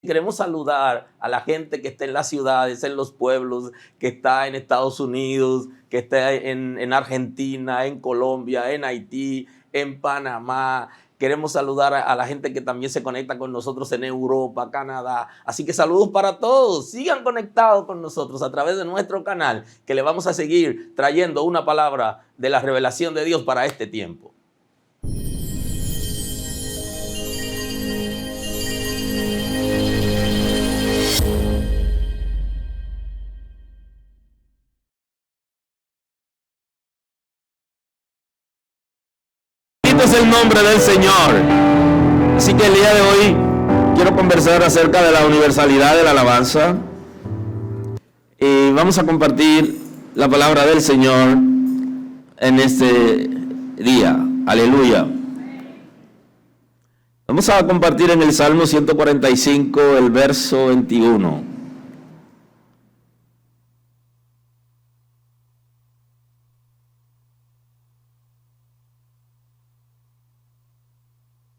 Queremos saludar a la gente que está en las ciudades, en los pueblos, que está en Estados Unidos, que está en Argentina, en Colombia, en Haití, en Panamá. Queremos saludar a la gente que también se conecta con nosotros en Europa, Canadá. Así que saludos para todos. Sigan conectados con nosotros a través de nuestro canal, que le vamos a seguir trayendo una palabra de la revelación de Dios para este tiempo. Es el nombre del Señor. Así que el día de hoy quiero conversar acerca de la universalidad de la alabanza y vamos a compartir la palabra del Señor en este día. Aleluya. Vamos a compartir en el Salmo 145 el verso 21.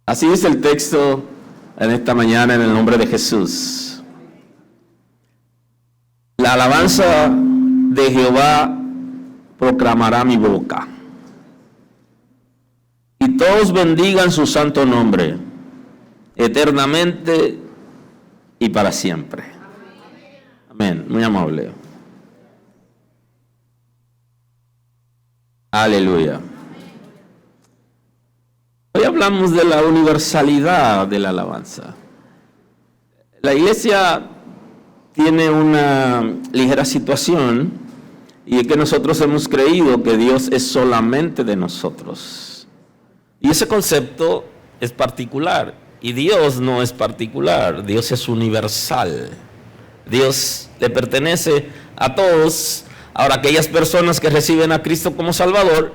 Así dice el texto en esta mañana en el nombre de Jesús. La alabanza de Jehová proclamará mi boca, y todos bendigan su santo nombre, eternamente y para siempre. Amén. Muy amable. Aleluya. Hoy hablamos de la universalidad de la alabanza. La iglesia tiene una ligera situación y es que nosotros hemos creído que Dios es solamente de nosotros. Y ese concepto es particular y Dios no es particular, Dios es universal. Dios le pertenece a todos. Ahora, aquellas personas que reciben a Cristo como Salvador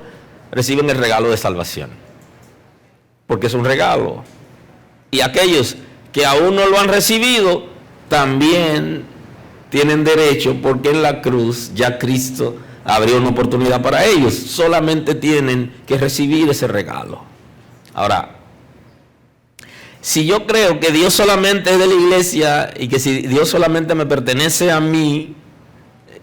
reciben el regalo de salvación, porque es un regalo. Y aquellos que aún no lo han recibido, también tienen derecho, porque en la cruz ya Cristo abrió una oportunidad para ellos. Solamente tienen que recibir ese regalo. Ahora, si yo creo que Dios solamente es de la iglesia y que si Dios solamente me pertenece a mí,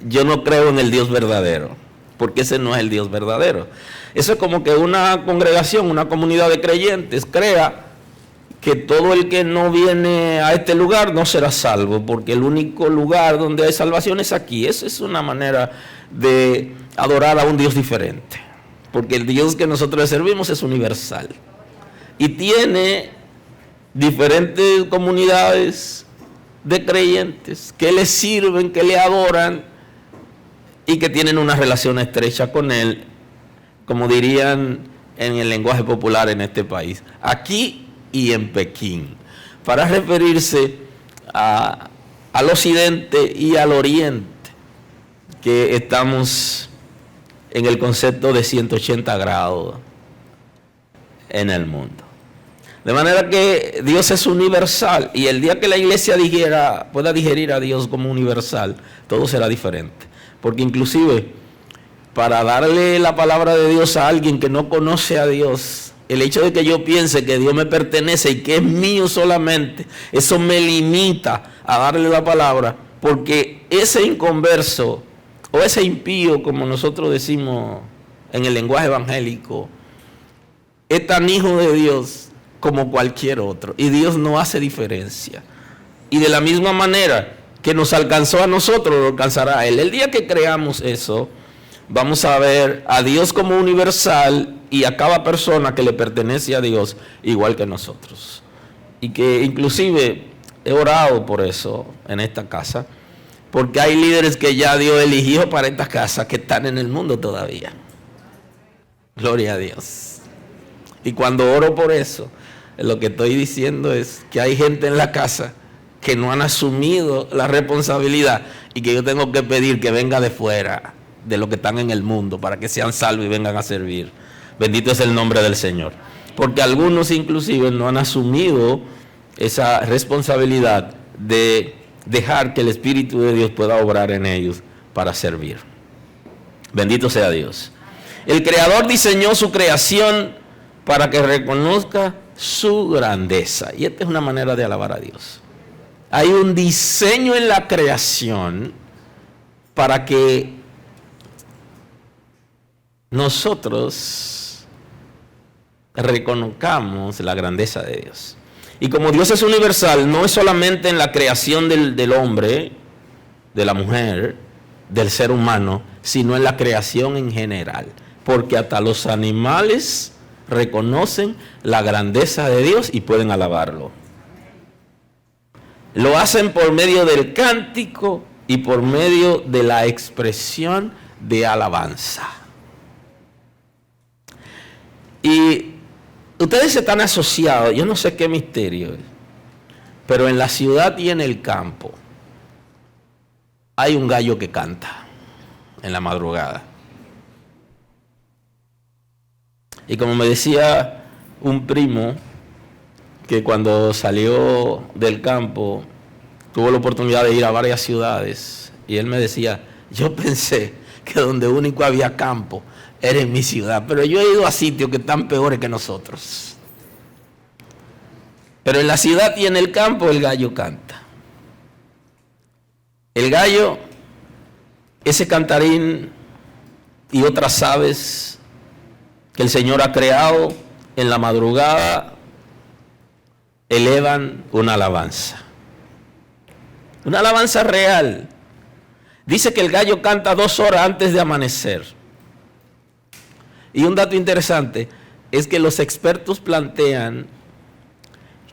yo no creo en el Dios verdadero, porque ese no es el Dios verdadero. Eso es como que una congregación, una comunidad de creyentes crea que todo el que no viene a este lugar no será salvo, porque el único lugar donde hay salvación es aquí. Esa es una manera de adorar a un Dios diferente, porque el Dios que nosotros le servimos es universal y tiene diferentes comunidades de creyentes que le sirven, que le adoran y que tienen una relación estrecha con Él, como dirían en el lenguaje popular en este país, aquí y en Pekín, para referirse al occidente y al oriente, que estamos en el concepto de 180 grados en el mundo. De manera que Dios es universal, y el día que la iglesia pueda digerir a Dios como universal, todo será diferente. Porque inclusive, para darle la palabra de Dios a alguien que no conoce a Dios, el hecho de que yo piense que Dios me pertenece y que es mío solamente, eso me limita a darle la palabra, porque ese inconverso o ese impío, como nosotros decimos en el lenguaje evangélico, es tan hijo de Dios como cualquier otro, y Dios no hace diferencia. Y de la misma manera que nos alcanzó a nosotros, lo alcanzará a Él. El día que creamos eso, vamos a ver a Dios como universal y a cada persona que le pertenece a Dios igual que nosotros. Y que inclusive he orado por eso en esta casa, porque hay líderes que ya Dios eligió para esta casa que están en el mundo todavía. Gloria a Dios. Y cuando oro por eso, lo que estoy diciendo es que hay gente en la casa que no han asumido la responsabilidad y que yo tengo que pedir que venga de fuera, de los que están en el mundo, para que sean salvos y vengan a servir. Bendito es el nombre del Señor. Porque algunos inclusive no han asumido esa responsabilidad de dejar que el Espíritu de Dios pueda obrar en ellos para servir. Bendito sea Dios. El Creador diseñó su creación para que reconozca su grandeza. Y esta es una manera de alabar a Dios. Hay un diseño en la creación para que nosotros reconozcamos la grandeza de Dios. Y como Dios es universal, no es solamente en la creación del hombre, de la mujer, del ser humano, sino en la creación en general. Porque hasta los animales reconocen la grandeza de Dios y pueden alabarlo. Lo hacen por medio del cántico y por medio de la expresión de alabanza. Y ustedes están asociados, yo no sé qué misterio, pero en la ciudad y en el campo hay un gallo que canta en la madrugada. Y como me decía un primo, que cuando salió del campo tuvo la oportunidad de ir a varias ciudades, y él me decía, yo pensé que donde único había campo era en mi ciudad, pero yo he ido a sitios que están peores que nosotros. Pero en la ciudad y en el campo el gallo canta. El gallo, ese cantarín y otras aves que el Señor ha creado en la madrugada, elevan una alabanza. Una alabanza real. Dice que el gallo canta 2 horas antes de amanecer. Y un dato interesante es que los expertos plantean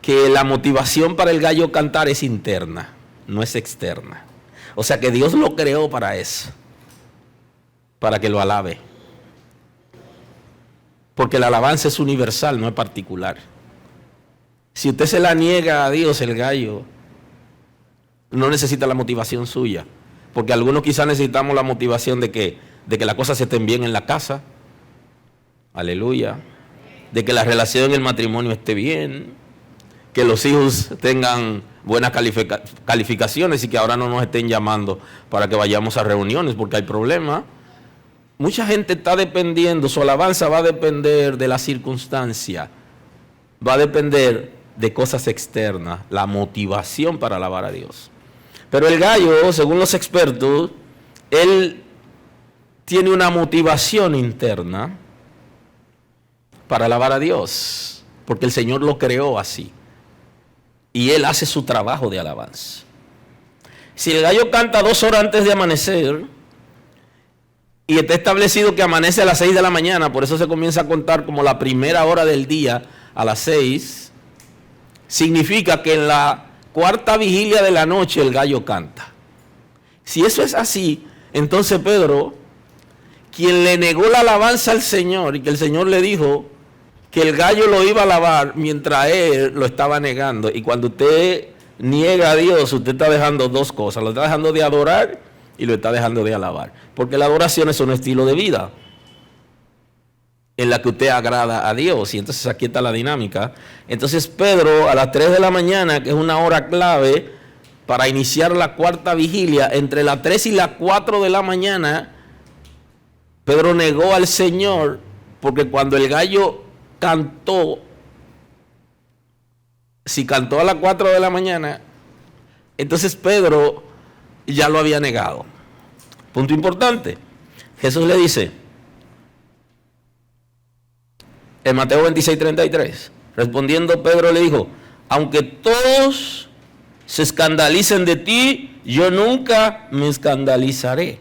que la motivación para el gallo cantar es interna, no es externa. O sea que Dios lo creó para eso, para que lo alabe. Porque la alabanza es universal, no es particular. Si usted se la niega a Dios, el gallo no necesita la motivación suya. Porque algunos quizás necesitamos la motivación de que las cosas estén bien en la casa. Aleluya. De que la relación en el matrimonio esté bien. Que los hijos tengan buenas calificaciones y que ahora no nos estén llamando para que vayamos a reuniones porque hay problemas. Mucha gente está dependiendo, su alabanza va a depender de la circunstancia, va a depender de cosas externas, la motivación para alabar a Dios. Pero el gallo, según los expertos, él tiene una motivación interna para alabar a Dios, porque el Señor lo creó así. Y él hace su trabajo de alabanza. Si el gallo canta 2 horas antes de amanecer, y está establecido que amanece a las 6 de la mañana, por eso se comienza a contar como la primera hora del día a las 6, significa que en la 4ª vigilia de la noche el gallo canta. Si eso es así, entonces Pedro, quien le negó la alabanza al Señor y que el Señor le dijo que el gallo lo iba a alabar mientras él lo estaba negando, y cuando usted niega a Dios, usted está dejando 2 cosas, lo está dejando de adorar y lo está dejando de alabar, porque la adoración es un estilo de vida en la que usted agrada a Dios, y entonces aquí está la dinámica. Entonces Pedro a las 3 de la mañana, que es una hora clave para iniciar la 4ª vigilia, entre las 3 y las 4 de la mañana, Pedro negó al Señor, porque cuando el gallo cantó, si cantó a las 4 de la mañana, entonces Pedro ya lo había negado. Punto importante. Jesús le dice en Mateo 26:33, respondiendo Pedro le dijo, aunque todos se escandalicen de ti, yo nunca me escandalizaré.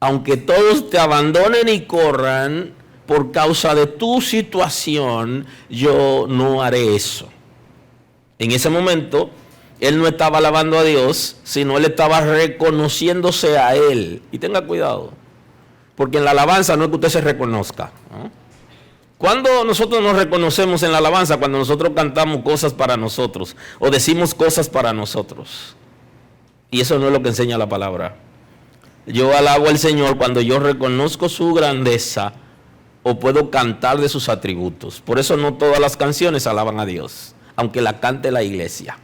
Aunque todos te abandonen y corran por causa de tu situación, yo no haré eso. En ese momento, él no estaba alabando a Dios, sino él estaba reconociéndose a él. Y tenga cuidado, porque en la alabanza no es que usted se reconozca, ¿no? Cuando nosotros nos reconocemos en la alabanza, cuando nosotros cantamos cosas para nosotros o decimos cosas para nosotros. Y eso no es lo que enseña la palabra. Yo alabo al Señor cuando yo reconozco su grandeza o puedo cantar de sus atributos. Por eso no todas las canciones alaban a Dios, aunque la cante la iglesia.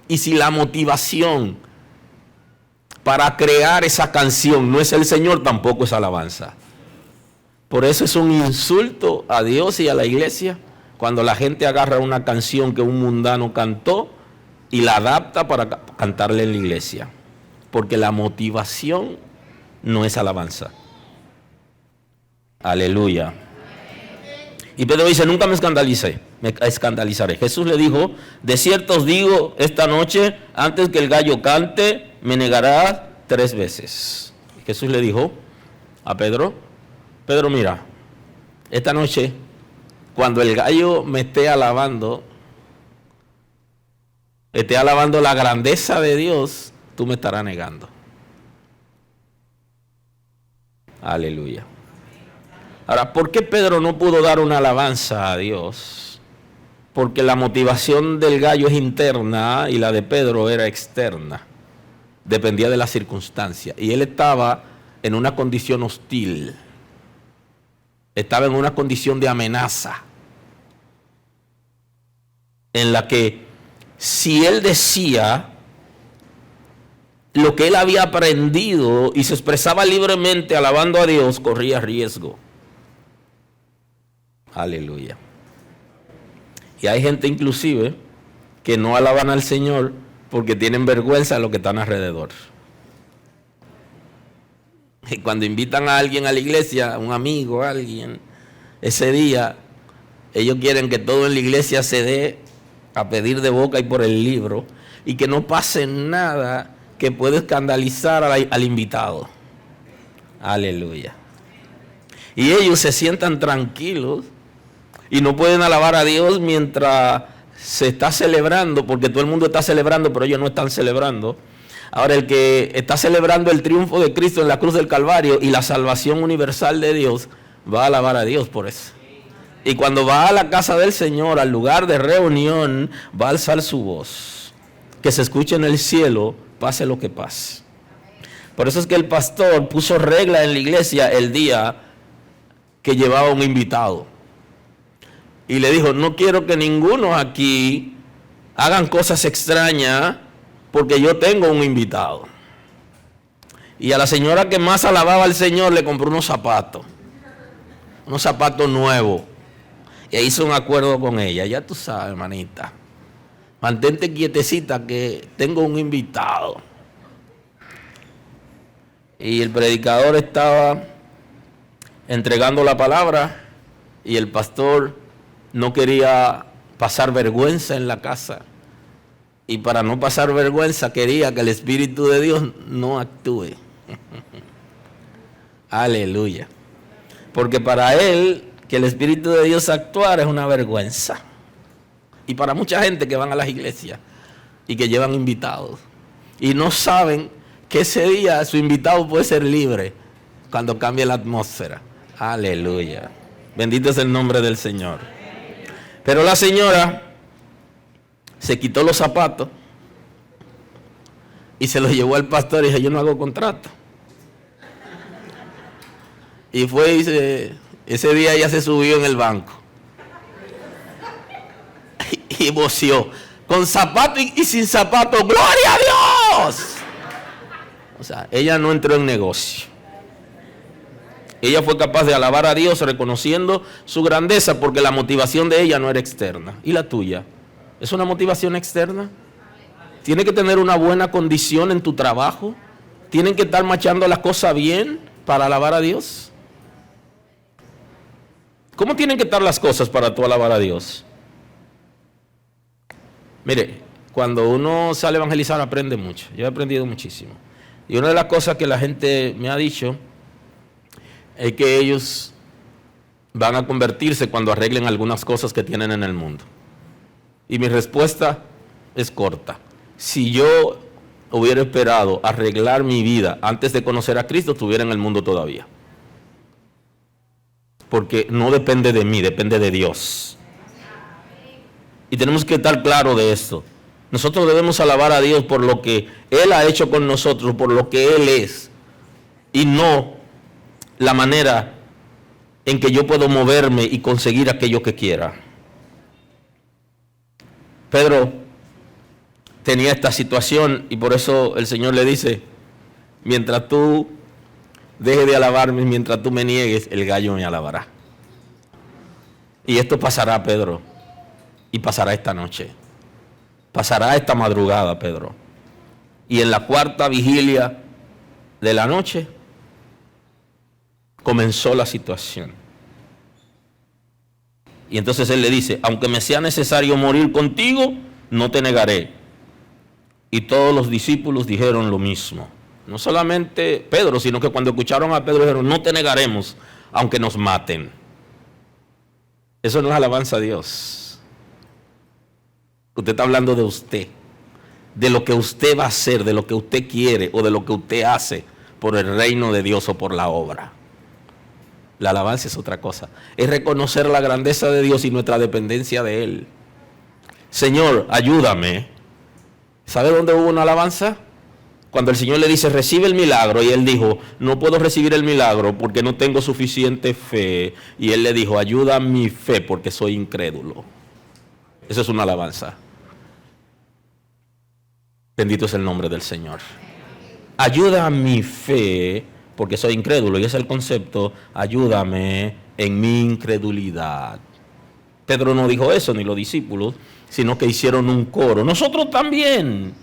Y si la motivación para crear esa canción no es el Señor, tampoco es alabanza. Por eso es un insulto a Dios y a la iglesia cuando la gente agarra una canción que un mundano cantó y la adapta para cantarla en la iglesia. Porque la motivación no es alabanza. Aleluya. Y Pedro dice, nunca me escandalizaré. Jesús le dijo, de cierto os digo, esta noche, antes que el gallo cante, me negarás 3 veces. Jesús le dijo a Pedro, Pedro, mira, esta noche, cuando el gallo me esté alabando la grandeza de Dios, tú me estarás negando. Aleluya. Ahora, ¿por qué Pedro no pudo dar una alabanza a Dios? Porque la motivación del gallo es interna y la de Pedro era externa. Dependía de la circunstancia. Y él estaba en una condición hostil. Estaba en una condición de amenaza. En la que si él decía lo que él había aprendido y se expresaba libremente alabando a Dios, corría riesgo. Aleluya. Y hay gente inclusive que no alaban al Señor porque tienen vergüenza de lo que están alrededor. Y cuando invitan a alguien a la iglesia, a un amigo, a alguien, ese día, ellos quieren que todo en la iglesia se dé a pedir de boca y por el libro, y que no pase nada que pueda escandalizar al invitado. Aleluya. Y ellos se sientan tranquilos y no pueden alabar a Dios mientras se está celebrando, porque todo el mundo está celebrando, pero ellos no están celebrando. Ahora, el que está celebrando el triunfo de Cristo en la cruz del Calvario y la salvación universal de Dios, va a alabar a Dios por eso. Y cuando va a la casa del Señor, al lugar de reunión, va a alzar su voz. Que se escuche en el cielo, pase lo que pase. Por eso es que el pastor puso regla en la iglesia el día que llevaba un invitado. Y le dijo, no quiero que ninguno aquí hagan cosas extrañas porque yo tengo un invitado. Y a la señora que más alababa al Señor le compró unos zapatos nuevos. Y hizo un acuerdo con ella. Ya tú sabes, hermanita, mantente quietecita que tengo un invitado. Y el predicador estaba entregando la palabra y el pastor no quería pasar vergüenza en la casa. Y para no pasar vergüenza quería que el Espíritu de Dios no actúe. Aleluya. Porque para él, que el Espíritu de Dios actuara es una vergüenza. Y para mucha gente que van a las iglesias y que llevan invitados y no saben que ese día su invitado puede ser libre cuando cambie la atmósfera. Aleluya. Bendito es el nombre del Señor. Pero la señora se quitó los zapatos y se los llevó al pastor y dijo, yo no hago contrato. Y fue y ese día ella se subió en el banco y voció, con zapato y sin zapato, ¡gloria a Dios! O sea, ella no entró en negocio. Ella fue capaz de alabar a Dios reconociendo su grandeza porque la motivación de ella no era externa. ¿Y la tuya? ¿Es una motivación externa? ¿Tiene que tener una buena condición en tu trabajo? ¿Tienen que estar marchando las cosas bien para alabar a Dios? ¿Cómo tienen que estar las cosas para tú alabar a Dios? Mire, cuando uno sale a evangelizar aprende mucho. Yo he aprendido muchísimo. Y una de las cosas que la gente me ha dicho es que ellos van a convertirse cuando arreglen algunas cosas que tienen en el mundo. Y mi respuesta es corta. Si yo hubiera esperado arreglar mi vida antes de conocer a Cristo, estuviera en el mundo todavía. Porque no depende de mí, depende de Dios. Y tenemos que estar claros de esto. Nosotros debemos alabar a Dios por lo que Él ha hecho con nosotros, por lo que Él es. Y no la manera en que yo puedo moverme y conseguir aquello que quiera. Pedro tenía esta situación y por eso el Señor le dice, mientras tú dejes de alabarme, mientras tú me niegues, el gallo me alabará. Y esto pasará, Pedro. y pasará esta noche. Pasará esta madrugada, Pedro. Y en la cuarta vigilia de la noche comenzó la situación. Y entonces él le dice, aunque me sea necesario morir contigo, no te negaré. Y todos los discípulos dijeron lo mismo. No solamente Pedro, sino que cuando escucharon a Pedro dijeron, no te negaremos, aunque nos maten. Eso no es alabanza a Dios. Usted está hablando de usted, de lo que usted va a hacer, de lo que usted quiere o de lo que usted hace por el reino de Dios o por la obra. La alabanza es otra cosa. Es reconocer la grandeza de Dios y nuestra dependencia de Él. Señor, ayúdame. ¿Sabe dónde hubo una alabanza? Cuando el Señor le dice, recibe el milagro, y Él dijo, no puedo recibir el milagro porque no tengo suficiente fe. Y Él le dijo, ayuda a mi fe porque soy incrédulo. Eso es una alabanza. Bendito es el nombre del Señor. Ayuda a mi fe porque soy incrédulo. Y ese es el concepto, ayúdame en mi incredulidad. Pedro no dijo eso, ni los discípulos, sino que hicieron un coro. Nosotros también.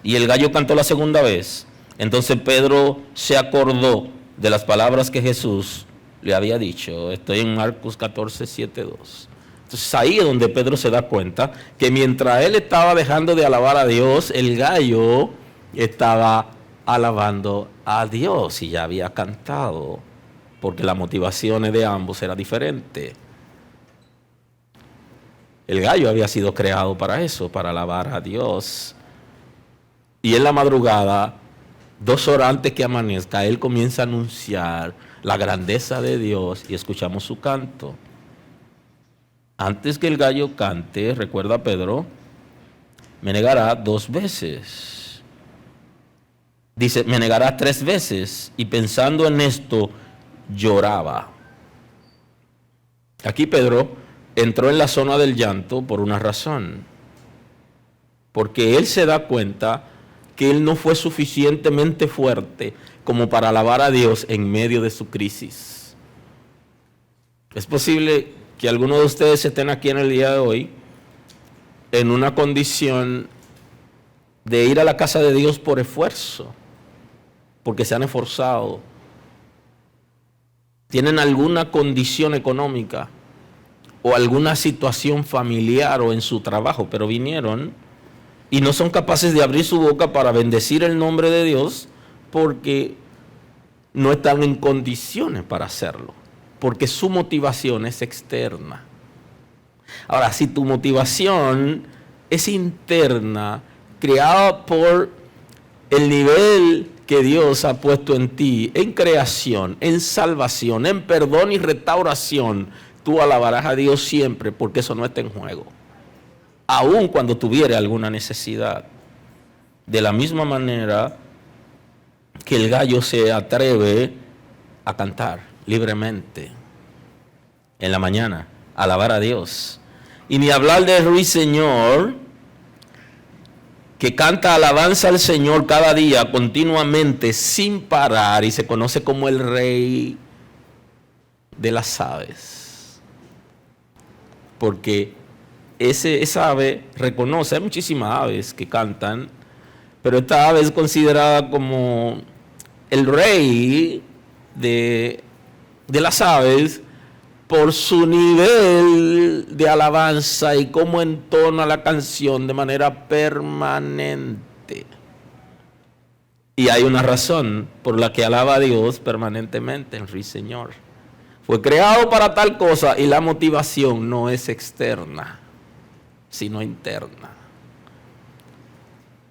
Y el gallo cantó la segunda vez. Entonces Pedro se acordó de las palabras que Jesús le había dicho. Estoy en Marcos 14, 7, 2. Entonces ahí es donde Pedro se da cuenta que mientras él estaba dejando de alabar a Dios, el gallo estaba alabando a Dios y ya había cantado, porque las motivaciones de ambos eran diferentes. El gallo había sido creado para eso, para alabar a Dios. Y en la madrugada, 2 horas antes que amanezca, él comienza a anunciar la grandeza de Dios y escuchamos su canto. Antes que el gallo cante, recuerda Pedro, me negará 2 veces. Dice, me negará 3 veces. Y pensando en esto, lloraba. Aquí Pedro entró en la zona del llanto por una razón. Porque él se da cuenta que él no fue suficientemente fuerte como para alabar a Dios en medio de su crisis. Es posible que algunos de ustedes estén aquí en el día de hoy en una condición de ir a la casa de Dios por esfuerzo, porque se han esforzado. Tienen alguna condición económica o alguna situación familiar o en su trabajo, pero vinieron y no son capaces de abrir su boca para bendecir el nombre de Dios porque no están en condiciones para hacerlo, porque su motivación es externa. Ahora, si tu motivación es interna, creada por el nivel que Dios ha puesto en ti, en creación, en salvación, en perdón y restauración, tú alabarás a Dios siempre porque eso no está en juego. Aun cuando tuviera alguna necesidad. De la misma manera que el gallo se atreve a cantar libremente en la mañana, a alabar a Dios. Y ni hablar del ruiseñor, que canta alabanza al Señor cada día, continuamente, sin parar, y se conoce como el rey de las aves. Porque esa ave reconoce, hay muchísimas aves que cantan, pero esta ave es considerada como el rey de las aves por su nivel de alabanza y cómo entona la canción de manera permanente. Y hay una razón por la que alaba a Dios permanentemente, el ruiseñor. Fue creado para tal cosa y la motivación no es externa, sino interna.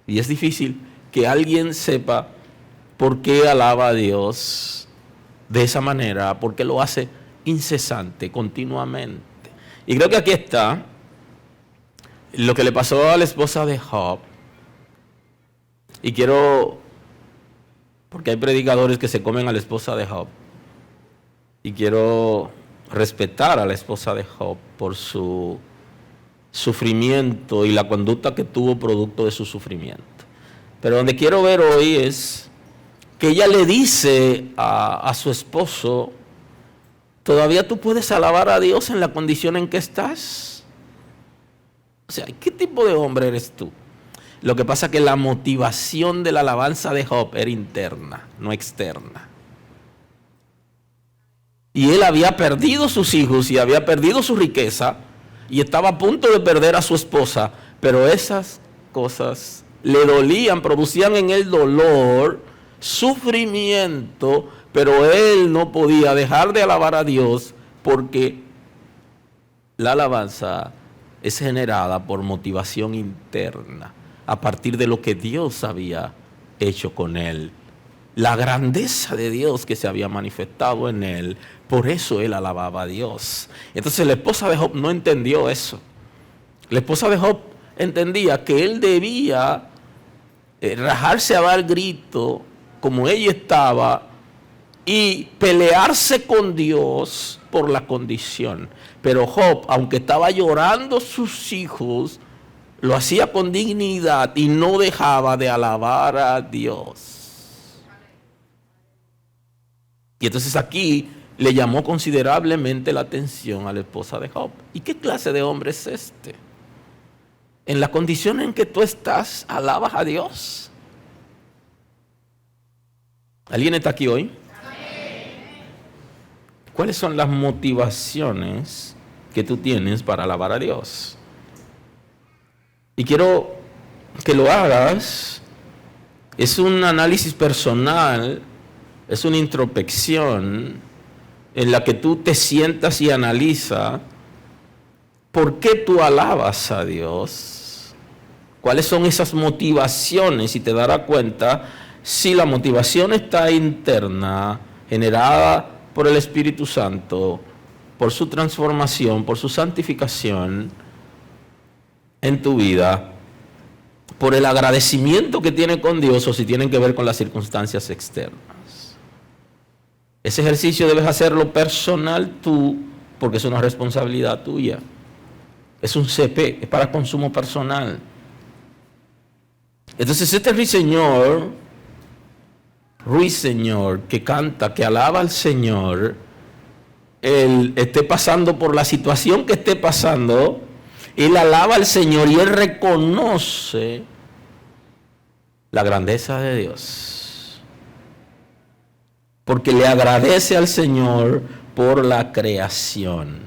Y es difícil que alguien sepa por qué alaba a Dios de esa manera, porque lo hace incesante, continuamente. Y creo que aquí está lo que le pasó a la esposa de Job. Y quiero, porque hay predicadores que se comen a la esposa de Job, y quiero respetar a la esposa de Job por su sufrimiento y la conducta que tuvo producto de su sufrimiento. Pero donde quiero ver hoy es que ella le dice a su esposo, ¿todavía tú puedes alabar a Dios en la condición en que estás? O sea, ¿qué tipo de hombre eres tú? Lo que pasa es que la motivación de la alabanza de Job era interna, no externa. Y él había perdido sus hijos y había perdido su riqueza y estaba a punto de perder a su esposa, pero esas cosas le dolían, producían en él dolor, sufrimiento, pero él no podía dejar de alabar a Dios porque la alabanza es generada por motivación interna, a partir de lo que Dios había hecho con él. La grandeza de Dios que se había manifestado en él, por eso él alababa a Dios. Entonces la esposa de Job no entendió eso. La esposa de Job entendía que él debía rajarse a dar grito como ella estaba y pelearse con Dios por la condición. Pero Job, aunque estaba llorando sus hijos, lo hacía con dignidad y no dejaba de alabar a Dios. Y entonces aquí le llamó considerablemente la atención a la esposa de Job. ¿Y qué clase de hombre es este? En la condición en que tú estás, alabas a Dios. ¿Alguien está aquí hoy? ¿Cuáles son las motivaciones que tú tienes para alabar a Dios? Y quiero que lo hagas. Es un análisis personal, es una introspección en la que tú te sientas y analizas por qué tú alabas a Dios. ¿Cuáles son esas motivaciones? Y te darás cuenta si la motivación está interna, generada por el Espíritu Santo, por su transformación, por su santificación en tu vida, por el agradecimiento que tiene con Dios o si tienen que ver con las circunstancias externas. Ese ejercicio debes hacerlo personal tú, porque es una responsabilidad tuya. Es un CP, es para consumo personal. Entonces este ruiseñor que canta, que alaba al Señor, él esté pasando por la situación que esté pasando, él alaba al Señor y él reconoce la grandeza de Dios. Porque le agradece al Señor por la creación.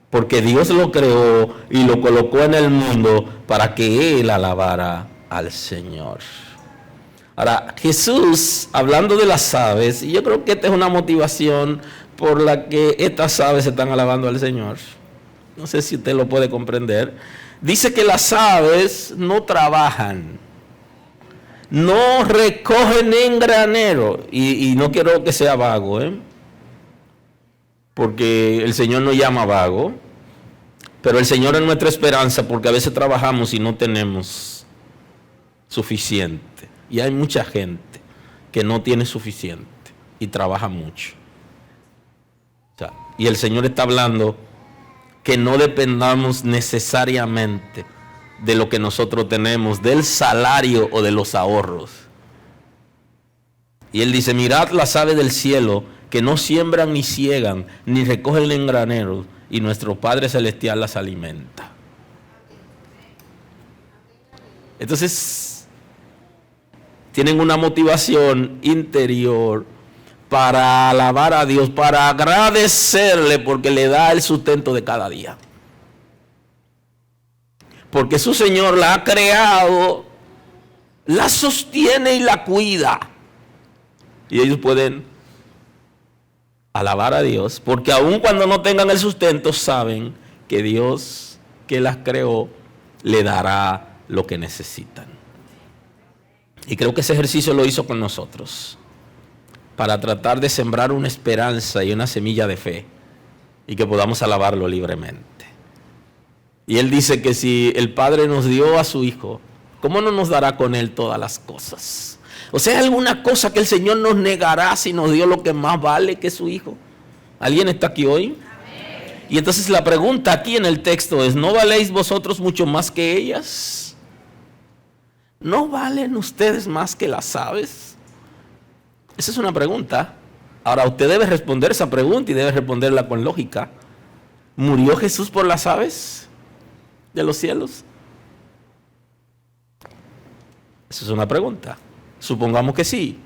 Porque Dios lo creó y lo colocó en el mundo para que él alabara al Señor. Ahora, Jesús, hablando de las aves, y yo creo que esta es una motivación por la que estas aves están alabando al Señor. No sé si usted lo puede comprender. Dice que las aves no trabajan, no recogen en granero. Y no quiero que sea vago, porque el Señor no llama vago. Pero el Señor es nuestra esperanza, porque a veces trabajamos y no tenemos suficiente. Y hay mucha gente que no tiene suficiente y trabaja mucho. O sea, y el Señor está hablando que no dependamos necesariamente de lo que nosotros tenemos, del salario o de los ahorros. Y Él dice, mirad las aves del cielo, que no siembran ni ciegan, ni recogen en graneros, y nuestro Padre Celestial las alimenta. Entonces, tienen una motivación interior para alabar a Dios, para agradecerle porque le da el sustento de cada día. Porque su Señor la ha creado, la sostiene y la cuida. Y ellos pueden alabar a Dios, porque aun cuando no tengan el sustento, saben que Dios que las creó le dará lo que necesitan. Y creo que ese ejercicio lo hizo con nosotros, para tratar de sembrar una esperanza y una semilla de fe, y que podamos alabarlo libremente. Y Él dice que si el Padre nos dio a su Hijo, ¿cómo no nos dará con Él todas las cosas? O sea, ¿alguna cosa que el Señor nos negará si nos dio lo que más vale que su Hijo? ¿Alguien está aquí hoy? Amén. Y entonces la pregunta aquí en el texto es, ¿no valéis vosotros mucho más que ellas? ¿No valen ustedes más que las aves? Esa es una pregunta. Ahora usted debe responder esa pregunta y debe responderla con lógica. ¿Murió Jesús por las aves? de los cielos? Esa es una pregunta. Supongamos que sí.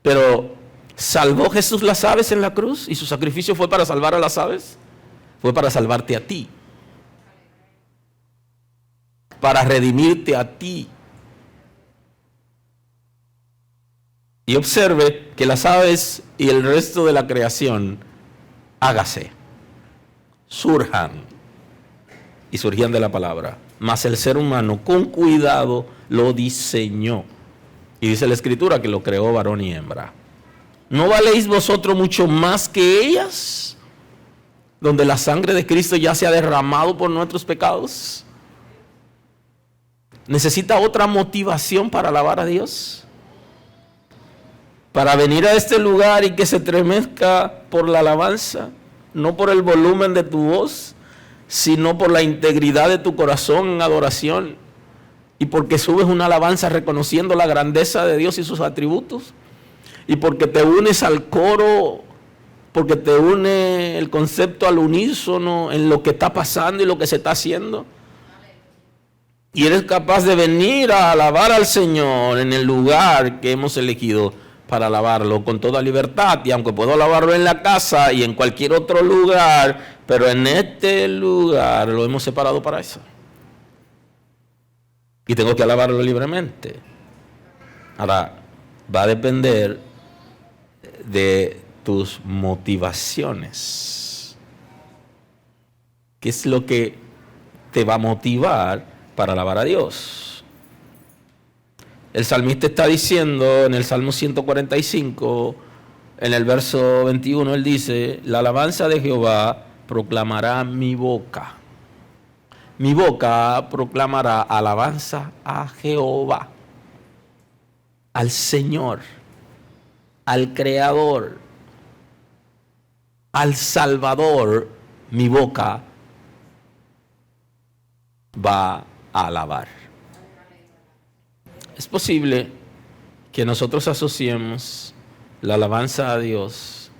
Pero, ¿salvó Jesús las aves en la cruz? ¿Y su sacrificio fue para salvar a las aves? Fue para salvarte a ti. Para redimirte a ti. Y observe que las aves y el resto de la creación, hágase, surjan. Y surgían de la palabra. Mas el ser humano, con cuidado, lo diseñó. Y dice la Escritura que lo creó varón y hembra. ¿No valéis vosotros mucho más que ellas? Donde la sangre de Cristo ya se ha derramado por nuestros pecados. ¿Necesita otra motivación para alabar a Dios? Para venir a este lugar y que se estremezca por la alabanza, no por el volumen de tu voz, sino por la integridad de tu corazón en adoración, y porque subes una alabanza reconociendo la grandeza de Dios y sus atributos, y porque te unes al coro, porque te une el concepto al unísono en lo que está pasando y lo que se está haciendo, y eres capaz de venir a alabar al Señor en el lugar que hemos elegido para alabarlo con toda libertad. Y aunque puedo alabarlo en la casa y en cualquier otro lugar, pero en este lugar lo hemos separado para eso. Y tengo que alabarlo libremente. Ahora, va a depender de tus motivaciones. ¿Qué es lo que te va a motivar para alabar a Dios? El salmista está diciendo en el Salmo 145, en el verso 21, él dice: la alabanza de Jehová proclamará mi boca. Mi boca proclamará alabanza a Jehová, al Señor, al Creador, al Salvador. Mi boca va a alabar. Es posible que nosotros asociemos la alabanza a Dios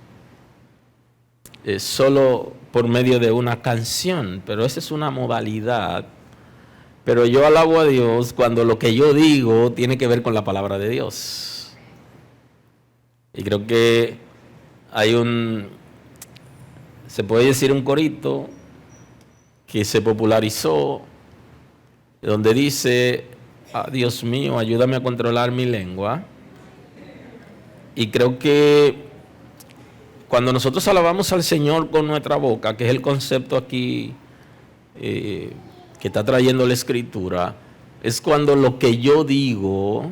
solo por medio de una canción, pero esa es una modalidad. Pero yo alabo a Dios cuando lo que yo digo tiene que ver con la palabra de Dios. Y creo que hay se puede decir un corito que se popularizó, donde dice: Dios mío, ayúdame a controlar mi lengua. Y creo que cuando nosotros alabamos al Señor con nuestra boca, que es el concepto aquí que está trayendo la Escritura, es cuando lo que yo digo,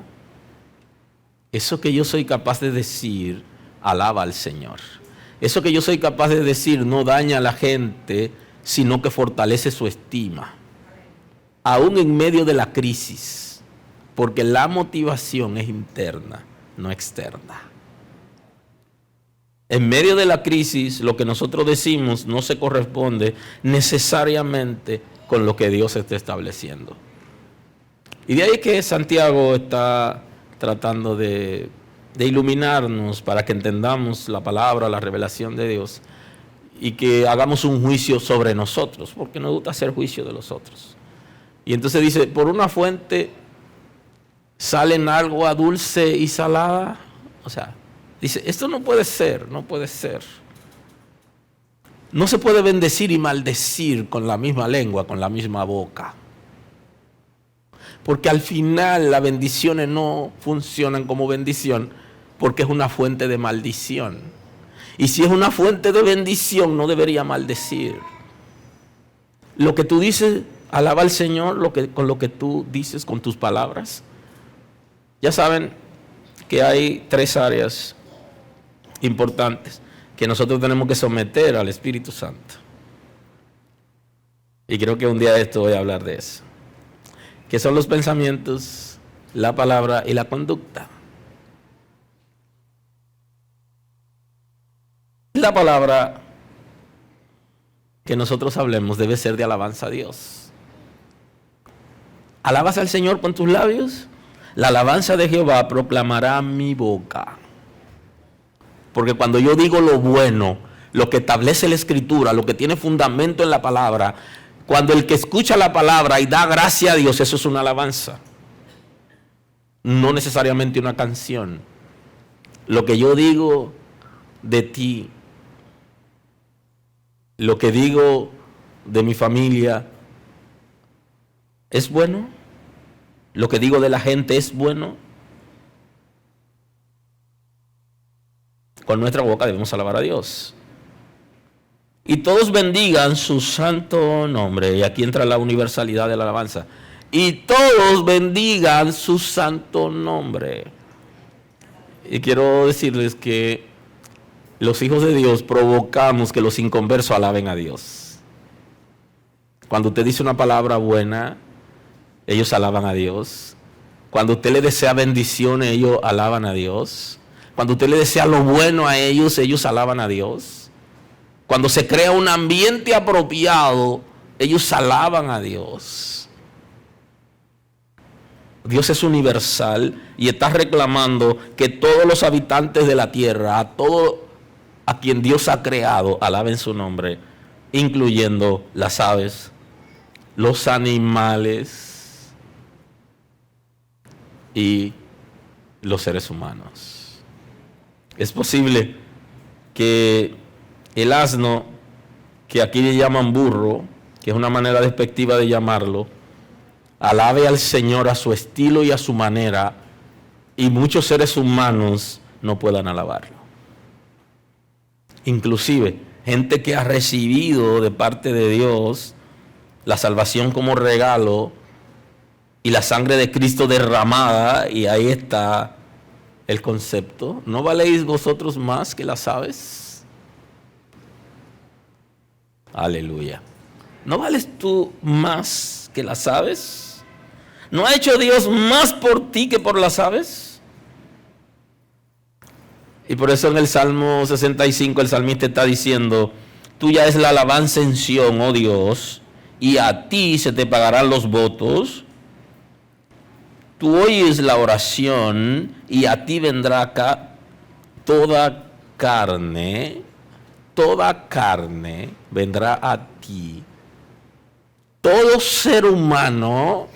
eso que yo soy capaz de decir, alaba al Señor. Eso que yo soy capaz de decir no daña a la gente, sino que fortalece su estima, aún en medio de la crisis, porque la motivación es interna, no externa. En medio de la crisis, lo que nosotros decimos no se corresponde necesariamente con lo que Dios está estableciendo. Y de ahí que Santiago está tratando de iluminarnos para que entendamos la palabra, la revelación de Dios, y que hagamos un juicio sobre nosotros, porque nos gusta hacer juicio de los otros. Y entonces dice: por una fuente salen agua dulce y salada. O sea, dice, esto no puede ser, no puede ser. No se puede bendecir y maldecir con la misma lengua, con la misma boca. Porque al final las bendiciones no funcionan como bendición, porque es una fuente de maldición. Y si es una fuente de bendición, no debería maldecir. Lo que tú dices, alaba al Señor con lo que tú dices, con tus palabras. Ya saben que hay 3 áreas importantes que nosotros tenemos que someter al Espíritu Santo. Y creo que un día de esto voy a hablar de eso. Que son los pensamientos, la palabra y la conducta. La palabra que nosotros hablemos debe ser de alabanza a Dios. ¿Alabas al Señor con tus labios? La alabanza de Jehová proclamará mi boca. Porque cuando yo digo lo bueno, lo que establece la Escritura, lo que tiene fundamento en la palabra, Cuando el que escucha la palabra y da gracia a Dios, eso es una alabanza. No necesariamente una canción. Lo que yo digo de ti, lo que digo de mi familia, ¿es bueno? ¿Lo que digo de la gente es bueno? Con nuestra boca debemos alabar a Dios. Y todos bendigan su santo nombre. Y aquí entra la universalidad de la alabanza. Y todos bendigan su santo nombre. Y quiero decirles que los hijos de Dios provocamos que los inconversos alaben a Dios. Cuando usted dice una palabra buena, ellos alaban a Dios. Cuando usted le desea bendiciones, ellos alaban a Dios. Cuando usted le desea lo bueno a ellos, ellos alaban a Dios. Cuando se crea un ambiente apropiado, ellos alaban a Dios. Dios es universal y está reclamando que todos los habitantes de la tierra, a quien Dios ha creado, alaben su nombre, incluyendo las aves, los animales y los seres humanos. Es posible que el asno, que aquí le llaman burro, que es una manera despectiva de llamarlo, alabe al Señor a su estilo y a su manera, y muchos seres humanos no puedan alabarlo. Inclusive, gente que ha recibido de parte de Dios la salvación como regalo y la sangre de Cristo derramada, y ahí está el concepto. ¿No valéis vosotros más que las aves? Aleluya. ¿No vales tú más que las aves? ¿No ha hecho Dios más por ti que por las aves? Y por eso en el Salmo 65 el salmista está diciendo: tuya es la alabanza en Sión, oh Dios, y a ti se te pagarán los votos. Tú oyes la oración y a ti vendrá acá toda carne vendrá a ti. Todo ser humano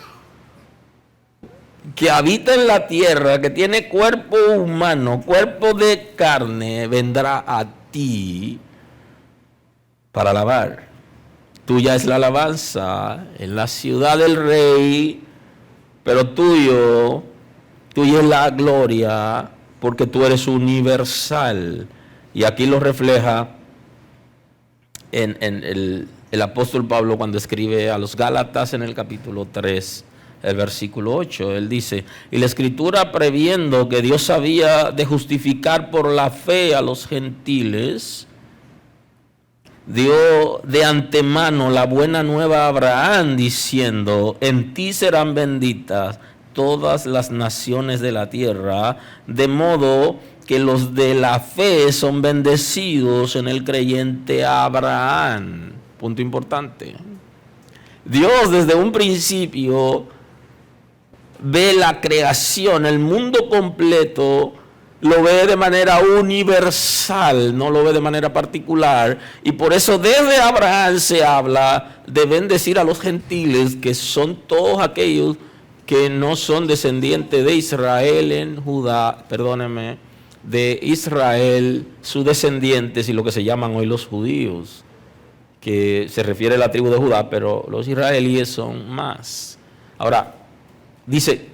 que habita en la tierra, que tiene cuerpo humano, cuerpo de carne, vendrá a ti para alabar. Tuya es la alabanza en la ciudad del Rey, pero tuya es la gloria, porque tú eres universal. Y aquí lo refleja en el apóstol Pablo cuando escribe a los Gálatas en el capítulo 3, el versículo 8. Él dice: y la Escritura, previendo que Dios había de justificar por la fe a los gentiles, dio de antemano la buena nueva a Abraham, diciendo: en ti serán benditas todas las naciones de la tierra, de modo que los de la fe son bendecidos en el creyente Abraham. Punto importante. Dios desde un principio ve la creación, el mundo completo, lo ve de manera universal, no lo ve de manera particular. Y por eso desde Abraham se habla de bendecir a los gentiles, que son todos aquellos que no son descendientes de Israel en Judá, de Israel, sus descendientes y lo que se llaman hoy los judíos, que se refiere a la tribu de Judá, pero los israelíes son más. Ahora, dice: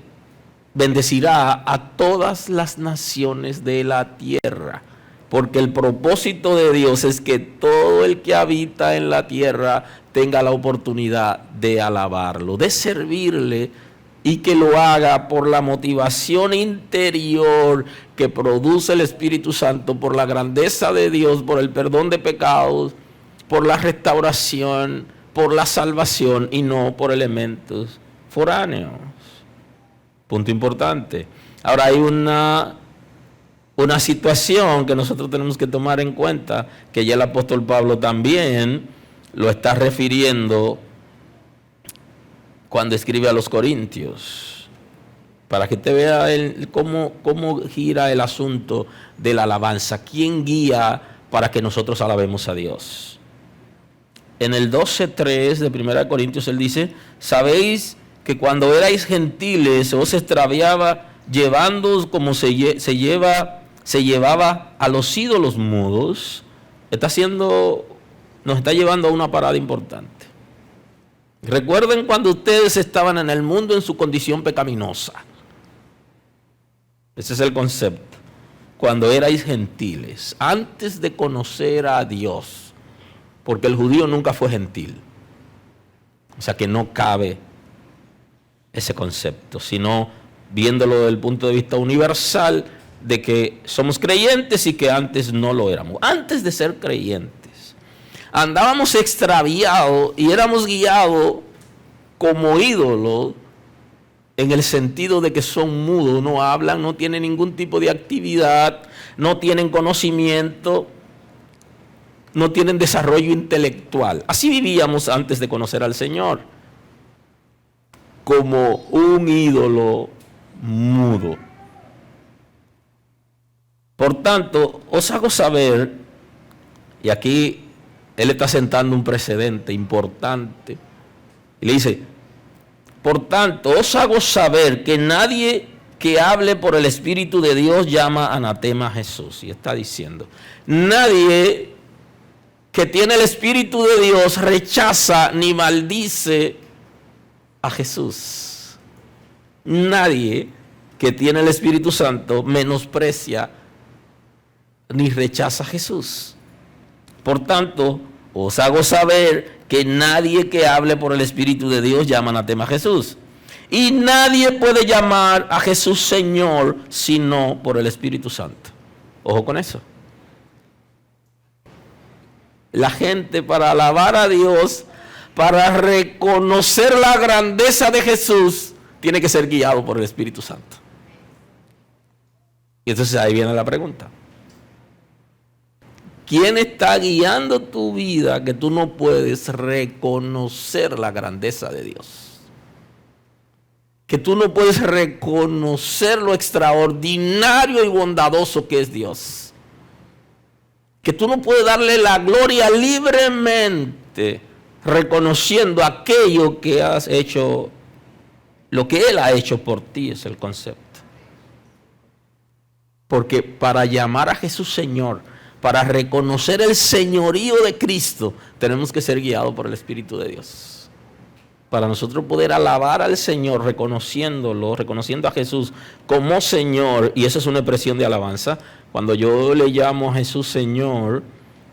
bendecirá a todas las naciones de la tierra, porque el propósito de Dios es que todo el que habita en la tierra tenga la oportunidad de alabarlo, de servirle, y que lo haga por la motivación interior que produce el Espíritu Santo, por la grandeza de Dios, por el perdón de pecados, por la restauración, por la salvación, y no por elementos foráneos. Punto importante. Ahora hay una situación que nosotros tenemos que tomar en cuenta, que ya el apóstol Pablo también lo está refiriendo cuando escribe a los Corintios, para que te vea cómo gira el asunto de la alabanza. ¿Quién guía para que nosotros alabemos a Dios? en el 12:3 de 1 Corintios, él dice, sabéis que cuando erais gentiles os extraviaba llevándoos como se llevaba a los ídolos mudos. Nos está llevando a una parada importante. Recuerden cuando ustedes estaban en el mundo en su condición pecaminosa. Ese es el concepto. Cuando erais gentiles, antes de conocer a Dios, porque el judío nunca fue gentil. O sea que no cabe ese concepto, sino viéndolo desde el punto de vista universal de que somos creyentes y que antes no lo éramos. Antes de ser creyentes, andábamos extraviados y éramos guiados como ídolos, en el sentido de que son mudos, no hablan, no tienen ningún tipo de actividad, no tienen conocimiento, no tienen desarrollo intelectual. Así vivíamos antes de conocer al Señor, como un ídolo mudo. Por tanto, os hago saber, y aquí él está sentando un precedente importante, y le dice, por tanto, os hago saber que nadie que hable por el Espíritu de Dios llama anatema a Jesús. Y está diciendo, nadie que tiene el Espíritu de Dios rechaza ni maldice a Jesús. Nadie que tiene el Espíritu Santo menosprecia ni rechaza a Jesús. Por tanto, os hago saber que nadie que hable por el Espíritu de Dios llama anatema a Jesús. Y nadie puede llamar a Jesús Señor sino por el Espíritu Santo. Ojo con eso. La gente, para alabar a Dios, para reconocer la grandeza de Jesús, tiene que ser guiado por el Espíritu Santo. Y entonces ahí viene la pregunta. ¿Quién está guiando tu vida que tú no puedes reconocer la grandeza de Dios? Que tú no puedes reconocer lo extraordinario y bondadoso que es Dios. Que tú no puedes darle la gloria libremente, reconociendo aquello que has hecho, lo que Él ha hecho por ti, es el concepto. Porque para llamar a Jesús Señor, para reconocer el señorío de Cristo, tenemos que ser guiados por el Espíritu de Dios. Para nosotros poder alabar al Señor, reconociendo a Jesús como Señor, y eso es una expresión de alabanza. Cuando yo le llamo a Jesús Señor,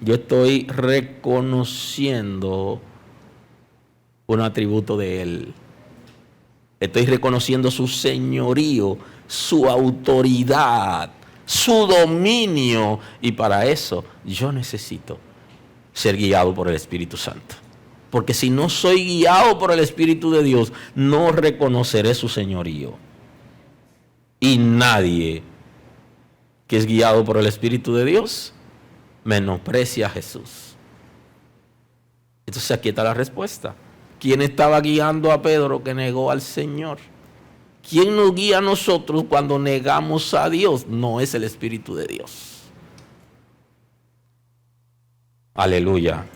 yo estoy reconociendo un atributo de Él. Estoy reconociendo su señorío, su autoridad, su dominio, y para eso yo necesito ser guiado por el Espíritu Santo. Porque si no soy guiado por el Espíritu de Dios, no reconoceré su señorío. Y nadie que es guiado por el Espíritu de Dios menosprecia a Jesús. Entonces aquí está la respuesta. ¿Quién estaba guiando a Pedro que negó al Señor? ¿Quién nos guía a nosotros cuando negamos a Dios? No es el Espíritu de Dios. Aleluya. Amén.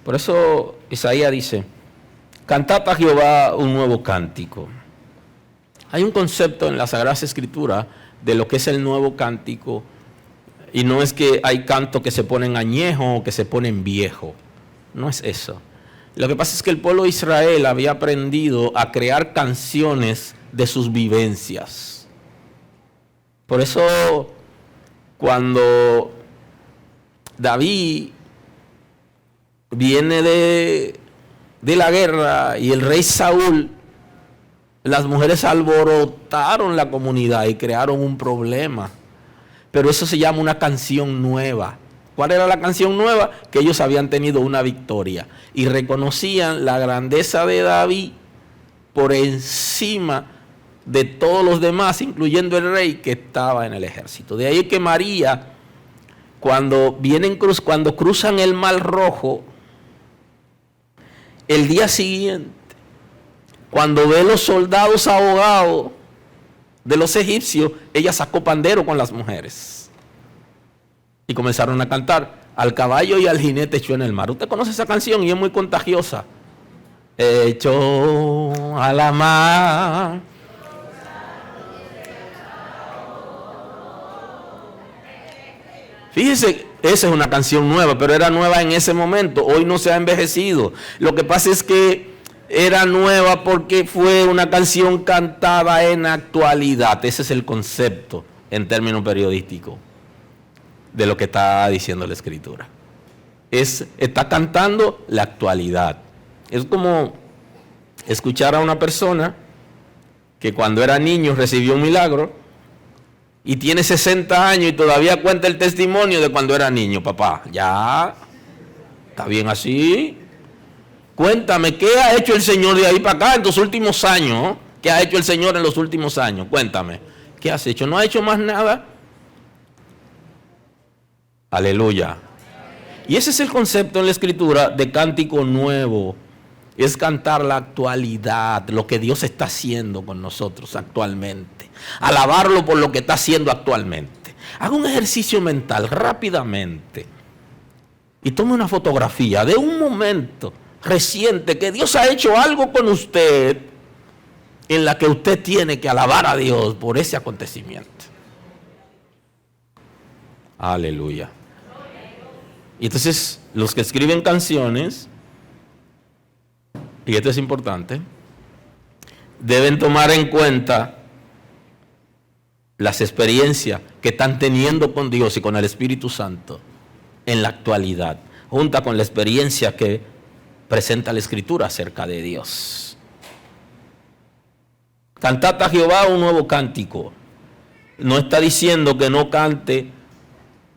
Por eso Isaías dice, cantad a Jehová un nuevo cántico. Hay un concepto en la Sagrada Escritura de lo que es el nuevo cántico, y no es que hay cantos que se ponen añejo o que se ponen viejo. No es eso. Lo que pasa es que el pueblo de Israel había aprendido a crear canciones de sus vivencias. Por eso, cuando David viene de la guerra y el rey Saúl, las mujeres alborotaron la comunidad y crearon un problema. Pero eso se llama una canción nueva. ¿Cuál era la canción nueva? Que ellos habían tenido una victoria y reconocían la grandeza de David por encima de todos los demás, incluyendo el rey que estaba en el ejército. De ahí que María, cuando cruzan el Mar Rojo, el día siguiente, cuando ve los soldados ahogados de los egipcios, ella sacó pandero con las mujeres. Y comenzaron a cantar, al caballo y al jinete echó en el mar. Usted conoce esa canción y es muy contagiosa. Echó a la mar. Fíjese, esa es una canción nueva, pero era nueva en ese momento. Hoy no se ha envejecido. Lo que pasa es que era nueva porque fue una canción cantada en actualidad. Ese es el concepto en términos periodísticos de lo que está diciendo la Escritura. Está cantando la actualidad. Es como escuchar a una persona que cuando era niño recibió un milagro y tiene 60 años y todavía cuenta el testimonio de cuando era niño. Papá, ya, ¿está bien así? Cuéntame, ¿qué ha hecho el Señor de ahí para acá en los últimos años? ¿Qué ha hecho el Señor en los últimos años? Cuéntame, ¿qué has hecho? ¿No ha hecho más nada? Aleluya. Y ese es el concepto en la Escritura de cántico nuevo. Es cantar la actualidad, lo que Dios está haciendo con nosotros actualmente. Alabarlo por lo que está haciendo actualmente. Haga un ejercicio mental rápidamente y tome una fotografía de un momento reciente que Dios ha hecho algo con usted en la que usted tiene que alabar a Dios por ese acontecimiento. Aleluya. Y entonces los que escriben canciones, y esto es importante, deben tomar en cuenta las experiencias que están teniendo con Dios y con el Espíritu Santo en la actualidad, junta con la experiencia que presenta la Escritura acerca de Dios. Cantad a Jehová un nuevo cántico. No está diciendo que no cante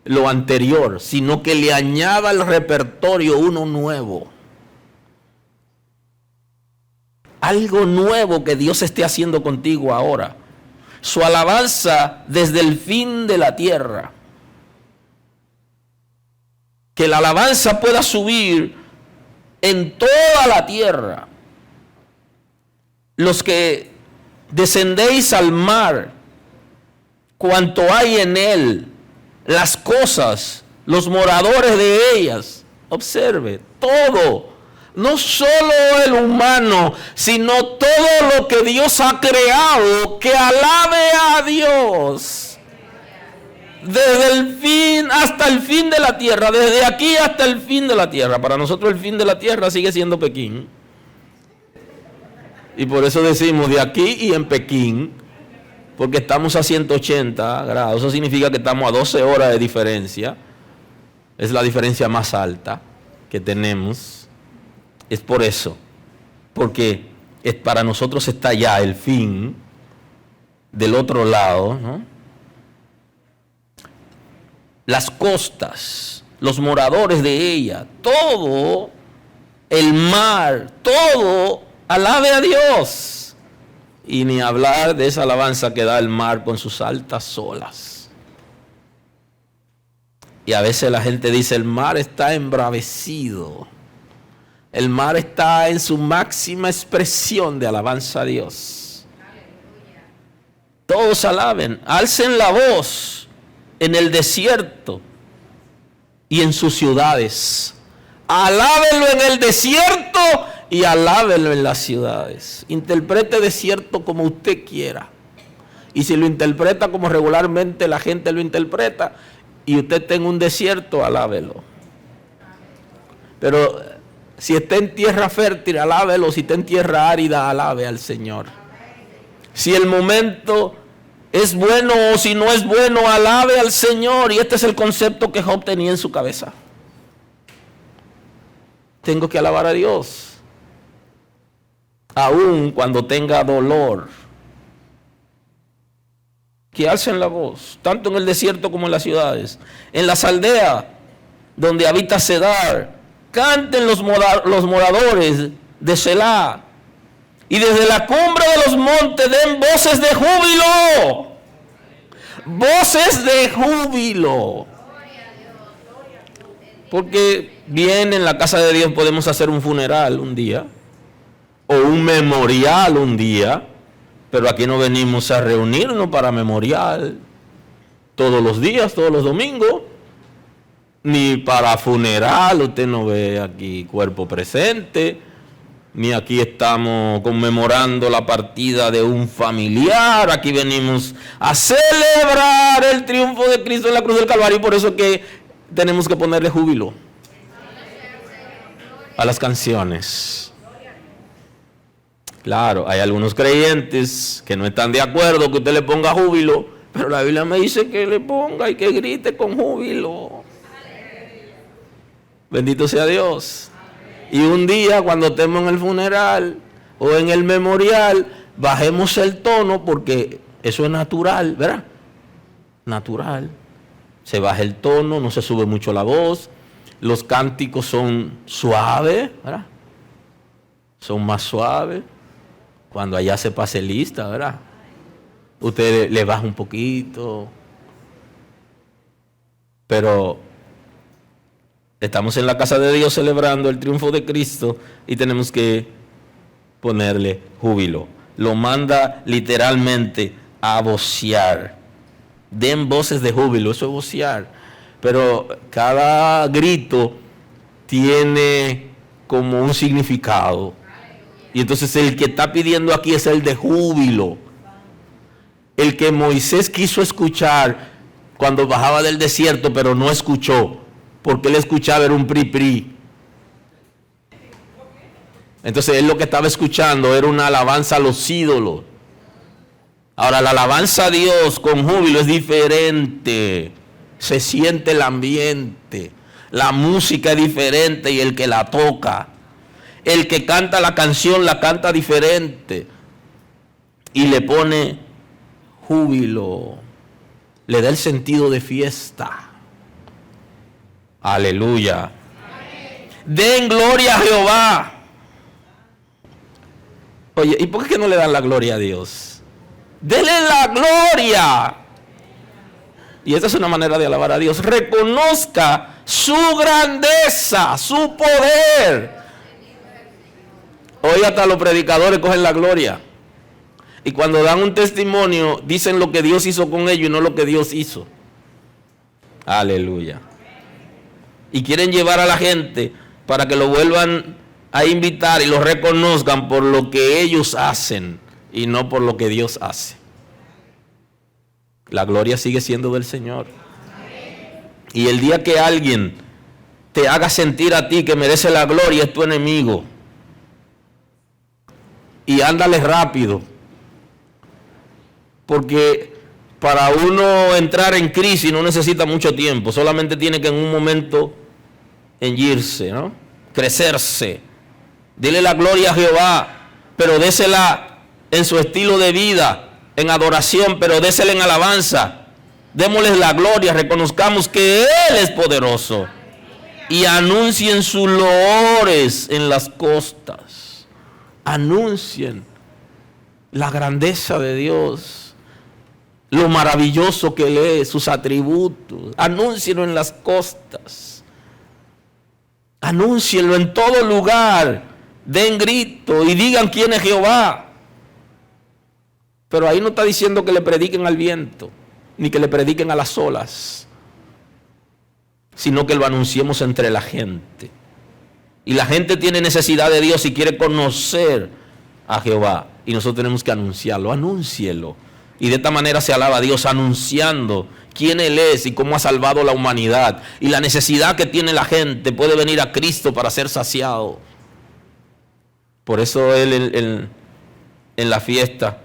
lo anterior, sino que le añada al repertorio uno nuevo. Algo nuevo que Dios esté haciendo contigo ahora. Su alabanza desde el fin de la tierra. Que la alabanza pueda subir en toda la tierra. Los que descendéis al mar, cuanto hay en él, las cosas, los moradores de ellas. Observe, todo. No solo el humano, sino todo lo que Dios ha creado, que alabe a Dios. Desde el fin hasta el fin de la tierra, desde aquí hasta el fin de la tierra. Para nosotros el fin de la tierra sigue siendo Pekín. Y por eso decimos de aquí y en Pekín, porque estamos a 180 grados. Eso significa que estamos a 12 horas de diferencia. Es la diferencia más alta que tenemos. Es por eso, porque para nosotros está ya el fin del otro lado, ¿no? Las costas, los moradores de ella, todo el mar, todo alabe a Dios. Y ni hablar de esa alabanza que da el mar con sus altas olas. Y a veces la gente dice, el mar está embravecido. El mar está en su máxima expresión de alabanza a Dios. Todos alaben, alcen la voz en el desierto y en sus ciudades. Alábenlo en el desierto y alábenlo en las ciudades. Interprete desierto como usted quiera. Y si lo interpreta como regularmente la gente lo interpreta, y usted está en un desierto, alábelo. Pero si está en tierra fértil, alábelo. Si está en tierra árida, alabe al Señor. Si el momento es bueno o si no es bueno, alabe al Señor. Y este es el concepto que Job tenía en su cabeza. Tengo que alabar a Dios, aun cuando tenga dolor. Que alcen la voz, tanto en el desierto como en las ciudades. En las aldeas donde habita Cedar, canten los moradores de Selah, y desde la cumbre de los montes den voces de júbilo. Voces de júbilo. Porque bien en la casa de Dios podemos hacer un funeral un día, o un memorial un día, pero aquí no venimos a reunirnos para memorial todos los días, todos los domingos. ni para funeral, usted no ve aquí cuerpo presente, ni aquí estamos conmemorando la partida de un familiar. Aquí venimos a celebrar el triunfo de Cristo en la cruz del Calvario, y por eso es que tenemos que ponerle júbilo a las canciones. Claro, hay algunos creyentes que no están de acuerdo que usted le ponga júbilo, pero la Biblia me dice que le ponga y que grite con júbilo. Bendito sea Dios. Y un día cuando estemos en el funeral o en el memorial, bajemos el tono, porque eso es natural, ¿verdad? Natural. Se baja el tono, no se sube mucho la voz. Los cánticos son suaves, ¿verdad? Son más suaves. Cuando allá se pase lista, ¿verdad? Usted le baja un poquito. Pero estamos en la casa de Dios celebrando el triunfo de Cristo y tenemos que ponerle júbilo. Lo manda literalmente a vocear. Den voces de júbilo, eso es vocear. Pero cada grito tiene como un significado. Y entonces el que está pidiendo aquí es el de júbilo. El que Moisés quiso escuchar cuando bajaba del desierto, pero no escuchó, porque él escuchaba era un pri. Entonces él lo que estaba escuchando era una alabanza a los ídolos. Ahora la alabanza a Dios con júbilo es diferente. Se siente el ambiente. La música es diferente y el que la toca. El que canta la canción la canta diferente. Y le pone júbilo. Le da el sentido de fiesta. Aleluya. Den gloria a Jehová. Oye, ¿y por qué no le dan la gloria a Dios? Denle la gloria. Y esta es una manera de alabar a Dios. Reconozca su grandeza, su poder. Hoy hasta los predicadores cogen la gloria. Y cuando dan un testimonio, dicen lo que Dios hizo con ellos y no lo que Dios hizo. Aleluya. Y quieren llevar a la gente para que lo vuelvan a invitar y lo reconozcan por lo que ellos hacen y no por lo que Dios hace. La gloria sigue siendo del Señor. Y el día que alguien te haga sentir a ti que merece la gloria, es tu enemigo. Y ándale rápido. Porque para uno entrar en crisis no necesita mucho tiempo. Solamente tiene que en un momento henchirse, ¿no? Crecerse. Dile la gloria a Jehová, pero désela en su estilo de vida, en adoración, pero désela en alabanza. Démosles la gloria, reconozcamos que Él es poderoso. Y anuncien sus loores en las costas. Anuncien la grandeza de Dios, lo maravilloso que Él es, sus atributos. Anúncienlo en las costas. Anúncienlo en todo lugar. Den grito y digan quién es Jehová. Pero ahí no está diciendo que le prediquen al viento, ni que le prediquen a las olas, sino que lo anunciemos entre la gente. Y la gente tiene necesidad de Dios y quiere conocer a Jehová. Y nosotros tenemos que anunciarlo. Anúncielo. Y de esta manera se alaba a Dios, anunciando quién Él es y cómo ha salvado la humanidad. Y la necesidad que tiene la gente, puede venir a Cristo para ser saciado. Por eso Él en la fiesta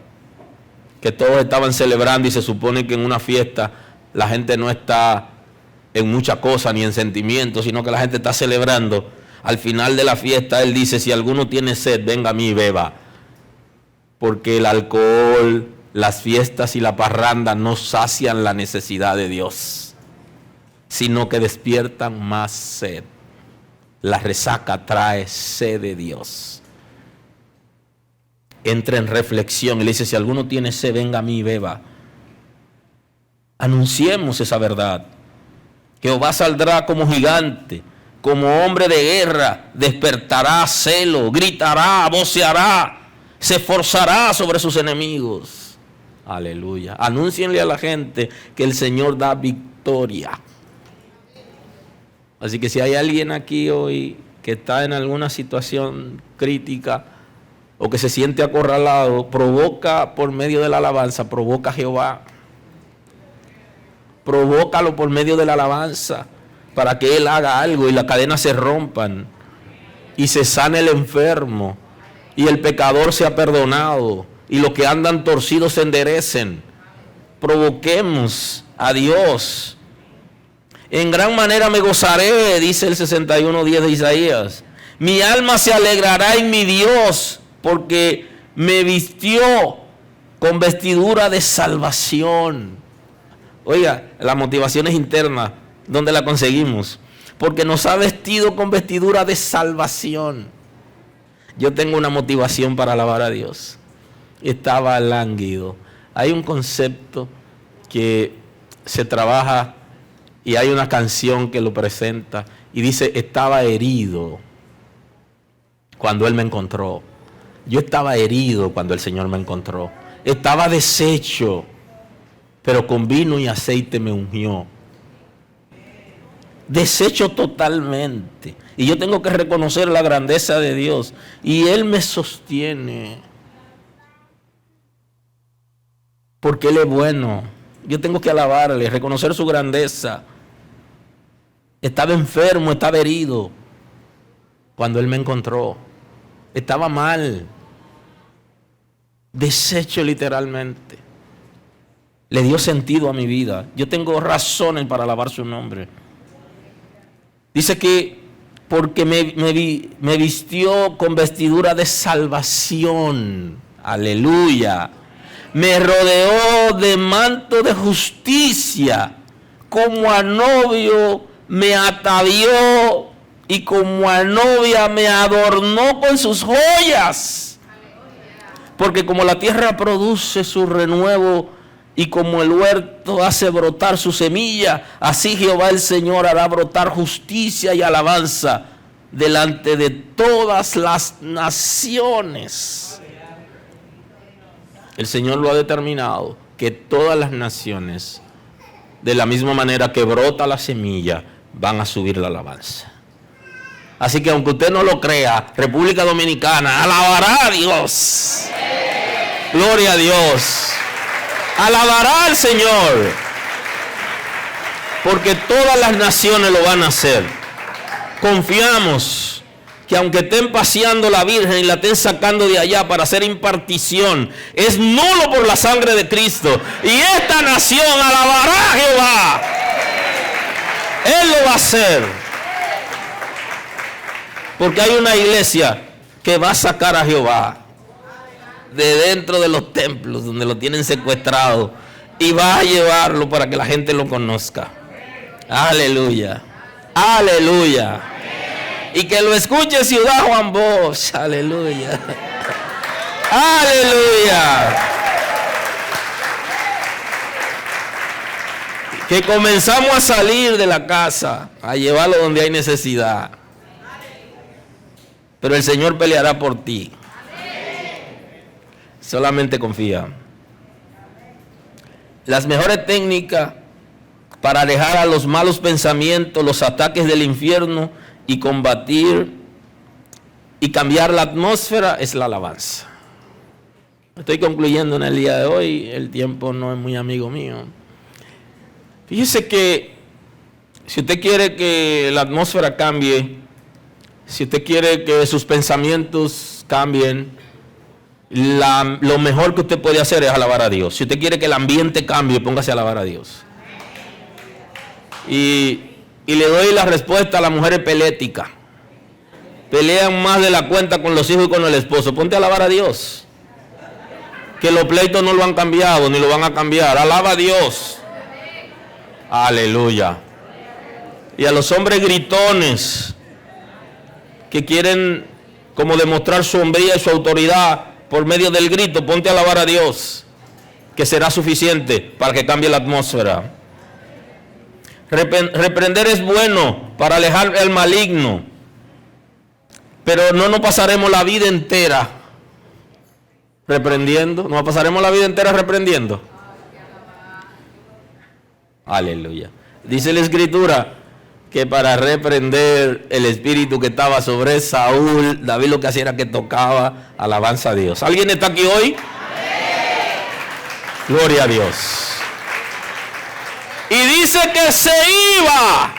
que todos estaban celebrando, y se supone que en una fiesta la gente no está en mucha cosa ni en sentimientos, sino que la gente está celebrando. Al final de la fiesta Él dice: si alguno tiene sed, venga a mí y beba. Porque el alcohol, las fiestas y la parranda no sacian la necesidad de Dios, sino que despiertan más sed. La resaca trae sed de Dios. Entra en reflexión y le dice: si alguno tiene sed, venga a mí y beba. Anunciemos esa verdad. Jehová saldrá como gigante, como hombre de guerra, despertará celo, gritará, voceará, se esforzará sobre sus enemigos. Aleluya. Anúncienle a la gente que el Señor da victoria. Así que si hay alguien aquí hoy que está en alguna situación crítica o que se siente acorralado, provoca por medio de la alabanza, provoca a Jehová. Provócalo por medio de la alabanza para que Él haga algo y las cadenas se rompan y se sane el enfermo y el pecador sea perdonado y los que andan torcidos se enderecen. Provoquemos a Dios. En gran manera me gozaré, dice el 61:10 de Isaías. Mi alma se alegrará en mi Dios, porque me vistió con vestidura de salvación. Oiga, la motivación es interna. ¿Dónde la conseguimos? Porque nos ha vestido con vestidura de salvación. Yo tengo una motivación para alabar a Dios. Estaba lánguido. Hay un concepto que se trabaja y hay una canción que lo presenta y dice, estaba herido cuando Él me encontró. Yo estaba herido cuando el Señor me encontró. Estaba deshecho, pero con vino y aceite me ungió. Deshecho totalmente. Y yo tengo que reconocer la grandeza de Dios. Y Él me sostiene. Porque Él es bueno. Yo tengo que alabarle, reconocer su grandeza. Estaba enfermo, estaba herido cuando Él me encontró. Estaba mal. Deshecho literalmente. Le dio sentido a mi vida. Yo tengo razones para alabar su nombre. Dice que porque me vistió con vestidura de salvación. Aleluya. Me rodeó de manto de justicia. Como a novio me atavió y como a novia me adornó con sus joyas. Porque como la tierra produce su renuevo y como el huerto hace brotar su semilla, así Jehová el Señor hará brotar justicia y alabanza delante de todas las naciones. El Señor lo ha determinado, que todas las naciones, de la misma manera que brota la semilla, van a subir la alabanza. Así que aunque usted no lo crea, República Dominicana alabará a Dios. Gloria a Dios. Alabará al Señor, porque todas las naciones lo van a hacer. Confiamos que aunque estén paseando la Virgen y la estén sacando de allá para hacer impartición, es nulo por la sangre de Cristo. Y esta nación alabará a Jehová. Él lo va a hacer. Porque hay una iglesia que va a sacar a Jehová de dentro de los templos donde lo tienen secuestrado y va a llevarlo para que la gente lo conozca. Aleluya. Aleluya. Y que lo escuche Ciudad Juan Bosch. Aleluya. Aleluya. Que comenzamos a salir de la casa, a llevarlo donde hay necesidad. Pero el Señor peleará por ti. Solamente confía. Las mejores técnicas para alejar a los malos pensamientos, los ataques del infierno y combatir y cambiar la atmósfera es la alabanza. Estoy concluyendo en el día de hoy. El tiempo no es muy amigo mío. Fíjese que si usted quiere que la atmósfera cambie, si usted quiere que sus pensamientos cambien, lo mejor que usted puede hacer es alabar a Dios. Si usted quiere que el ambiente cambie, póngase a alabar a Dios. Y le doy la respuesta a las mujeres peléticas. Pelean más de la cuenta con los hijos y con el esposo. Ponte a alabar a Dios. Que los pleitos no lo han cambiado ni lo van a cambiar. Alaba a Dios. Aleluya. Y a los hombres gritones que quieren como demostrar su hombría y su autoridad por medio del grito, ponte a alabar a Dios, que será suficiente para que cambie la atmósfera. Reprender es bueno para alejar al maligno, pero no nos pasaremos la vida entera reprendiendo. ¿Nos pasaremos la vida entera reprendiendo? Aleluya. Dice la Escritura que para reprender el espíritu que estaba sobre Saúl, David lo que hacía era que tocaba alabanza a Dios. ¿Alguien está aquí hoy? Gloria a Dios. Y dice que se iba.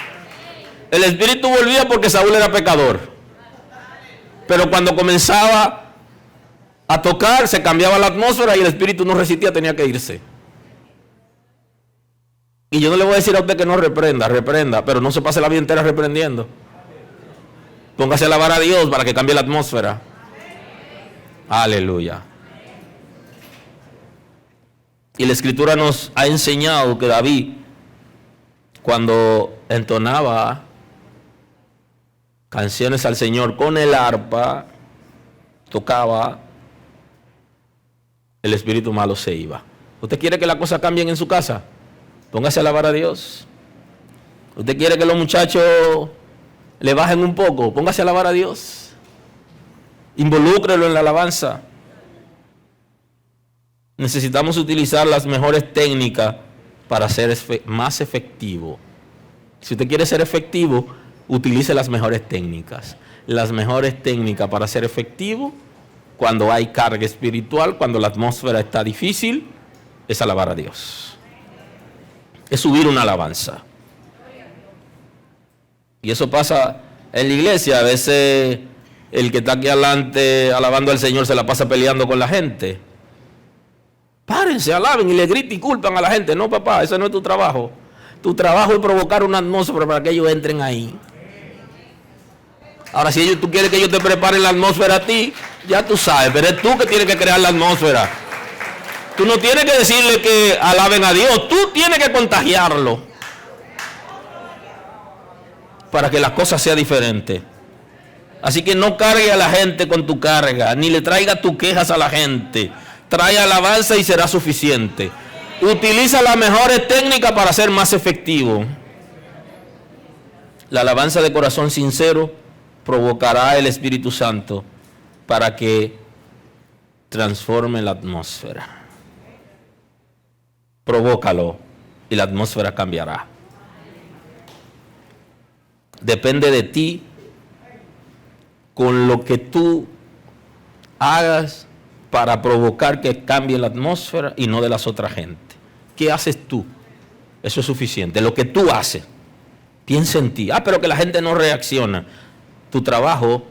El espíritu volvía porque Saúl era pecador. Pero cuando comenzaba a tocar, se cambiaba la atmósfera y el espíritu no resistía, tenía que irse. Y yo no le voy a decir a usted que no reprenda, pero no se pase la vida entera reprendiendo. Póngase a alabar a Dios para que cambie la atmósfera. Aleluya. Y la Escritura nos ha enseñado que David, cuando entonaba canciones al Señor con el arpa, tocaba, el espíritu malo se iba. ¿Usted quiere que las cosas cambien en su casa? Póngase a alabar a Dios. ¿Usted quiere que los muchachos le bajen un poco? Póngase a alabar a Dios. Involúcrelo en la alabanza. Necesitamos utilizar las mejores técnicas para ser más efectivo. Si usted quiere ser efectivo, utilice las mejores técnicas. Las mejores técnicas para ser efectivo, cuando hay carga espiritual, cuando la atmósfera está difícil, es alabar a Dios. Es subir una alabanza. Y eso pasa en la iglesia. A veces el que está aquí adelante alabando al Señor se la pasa peleando con la gente. Párense, alaben y le griten y culpan a la gente. No, papá, ese no es tu trabajo. Tu trabajo es provocar una atmósfera para que ellos entren ahí. Ahora, si tú quieres que ellos te preparen la atmósfera a ti, ya tú sabes, pero es tú que tienes que crear la atmósfera. Tú no tienes que decirle que alaben a Dios, tú tienes que contagiarlo para que las cosas sean diferentes. Así que no cargue a la gente con tu carga, ni le traiga tus quejas a la gente. Trae alabanza y será suficiente. Utiliza las mejores técnicas para ser más efectivo. La alabanza de corazón sincero provocará el Espíritu Santo para que transforme la atmósfera. Provócalo y la atmósfera cambiará. Depende de ti con lo que tú hagas para provocar que cambie la atmósfera y no de las otras gente. ¿Qué haces tú? Eso es suficiente. Lo que tú haces, piensa en ti. Pero que la gente no reacciona. Tu trabajo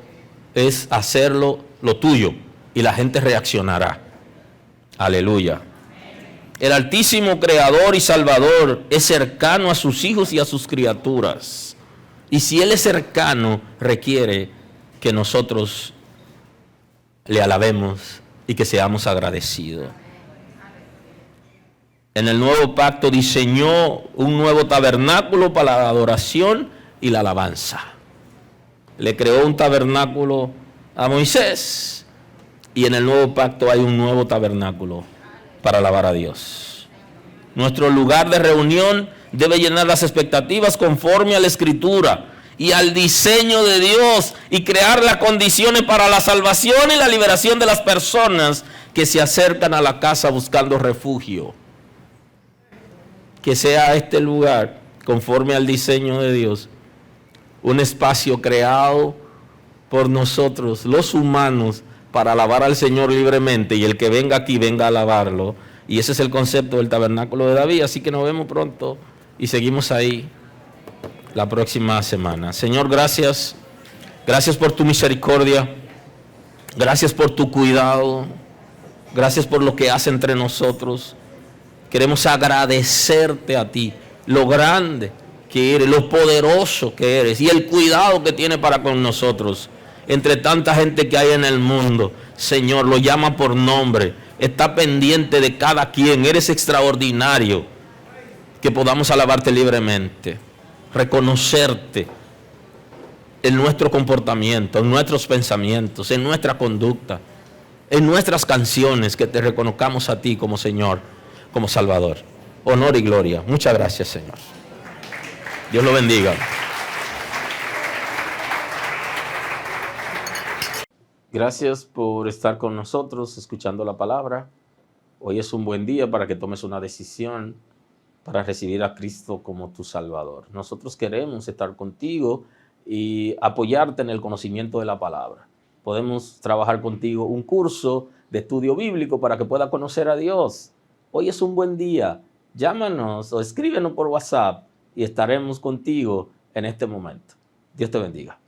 es hacerlo lo tuyo y la gente reaccionará. Aleluya. El Altísimo Creador y Salvador es cercano a sus hijos y a sus criaturas. Y si Él es cercano, requiere que nosotros le alabemos y que seamos agradecidos. En el nuevo pacto diseñó un nuevo tabernáculo para la adoración y la alabanza. Le creó un tabernáculo a Moisés y en el nuevo pacto hay un nuevo tabernáculo para alabar a Dios. Nuestro lugar de reunión debe llenar las expectativas conforme a la Escritura y al diseño de Dios y crear las condiciones para la salvación y la liberación de las personas que se acercan a la casa buscando refugio. Que sea este lugar, conforme al diseño de Dios, un espacio creado por nosotros, los humanos, para alabar al Señor libremente, y el que venga aquí venga a alabarlo. Y ese es el concepto del tabernáculo de David. Así que nos vemos pronto y seguimos ahí la próxima semana. Señor, gracias. Gracias por tu misericordia. Gracias por tu cuidado. Gracias por lo que hace entre nosotros. Queremos agradecerte a ti, lo grande que eres, lo poderoso que eres y el cuidado que tienes para con nosotros. Entre tanta gente que hay en el mundo, Señor, lo llama por nombre, está pendiente de cada quien. Eres extraordinario. Que podamos alabarte libremente, reconocerte en nuestro comportamiento, en nuestros pensamientos, en nuestra conducta, en nuestras canciones, que te reconozcamos a ti como Señor, como Salvador. Honor y gloria. Muchas gracias, Señor. Dios lo bendiga. Gracias por estar con nosotros escuchando la palabra. Hoy es un buen día para que tomes una decisión para recibir a Cristo como tu Salvador. Nosotros queremos estar contigo y apoyarte en el conocimiento de la palabra. Podemos trabajar contigo un curso de estudio bíblico para que puedas conocer a Dios. Hoy es un buen día. Llámanos o escríbenos por WhatsApp y estaremos contigo en este momento. Dios te bendiga.